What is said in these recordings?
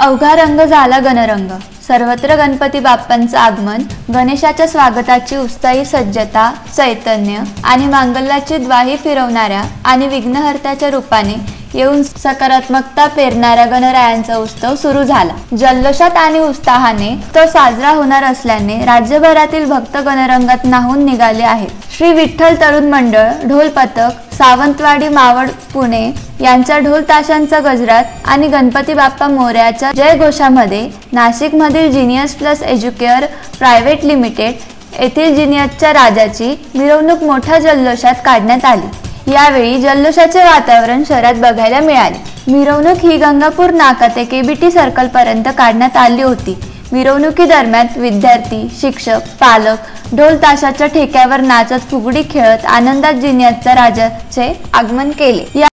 अवघा रंग झाला गणरंग। सर्वत्र गणपती बाप्पांचं आगमन, गणेशाच्या स्वागताची उत्साही सज्जता, चैतन्य आणि मांगल्याची द्वाही फिरवणाऱ्या आणि विघ्नहर्त्याच्या रूपाने येऊन सकारात्मकता पेरणाऱ्या गणरायांचा उत्सव सुरू झाला। जल्लोषात आणि उत्साहाने तो साजरा होणार असल्याने राज्यभरातील भक्त गणरंगात न्हाऊन निघाले आहेत। श्री विठ्ठल तरुण मंडळ, ढोल पथक, सावंतवाडी मावळ पुणे यांच्या ढोल ताशांच्या गजरात आणि गणपती बाप्पा मोरयाच्या जयघोषामध्ये नाशिकमधील genius plus Educare private limited येथील जीनियसच्या राजाची मिरवणूक मोठ्या जल्लोषात काढण्यात आली। यावेळी जल्लोषाचे वातावरण शहरात बघायला मिळाले। मिरवणूक ही गंगापूर नाका ते केबीटी सर्कल पर्यंत काढण्यात आली होती। मिरवणुकीदरम्यान विद्यार्थी, शिक्षक, पालक ढोल ताशाच्या ठेक्यावर नाचत, फुगडी खेळत आनंदात जीनियसच्या राजाचे आगमन केले।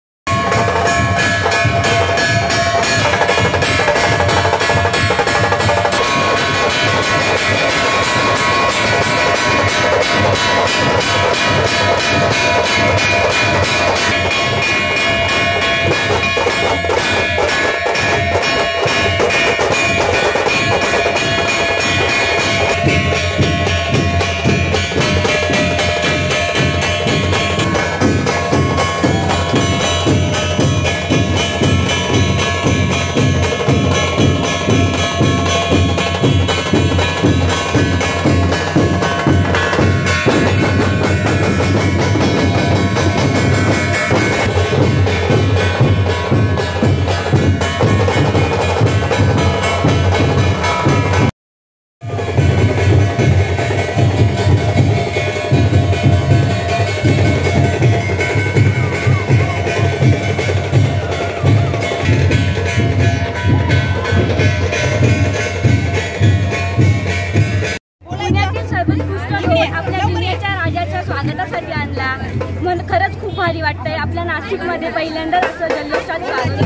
आपल्या जिल्ह्याच्या राजाच्या स्वागतासाठी आणला। मन खरंच खूप भारी वाटतंय। आपल्या नाशिकमध्ये पहिल्यांदा असं जल्लोषात स्वागत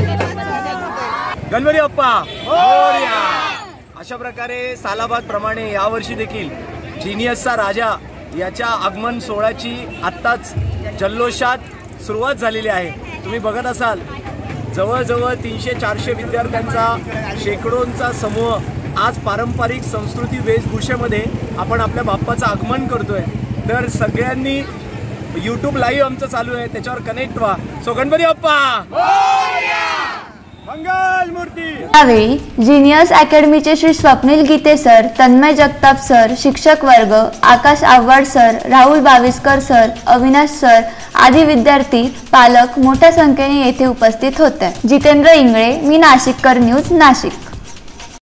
गणपती बाप्पा मोरया। अशा प्रकारे सालाबाद प्रमाणे यावर्षी देखील जीनियसचा राजा याच्या आगमन सोहळ्याची आत्ताच जल्लोषात सुरुवात झालेली आहे। तुम्ही बघत असाल जवळजवळ 300-400 विद्यार्थ्यांचा, शेकडोंचा समूह आज पारंपरिक संस्कृती वेशभूषेमध्ये आपण आपल्या बाप्पाचं आगमन करतोय। तर सगळ्यांनी YouTube लाईव्ह आमचं चालू आहे, त्याच्यावर कनेक्ट व्हा। सो गणपती बाप्पा मोरया, मंगल मूर्ती। यावेळी जीनियस अकॅडमीचे श्री स्वप्नील गीते सर, तन्मय जगताप सर, शिक्षक वर्ग, Akash Avhad sir, Rahul Baviskar sir, Avinash sir आदी विद्यार्थी, पालक मोठ्या संख्येने येथे उपस्थित होते। जितेंद्र इंगळे, मी नाशिककर न्यूज, नाशिक।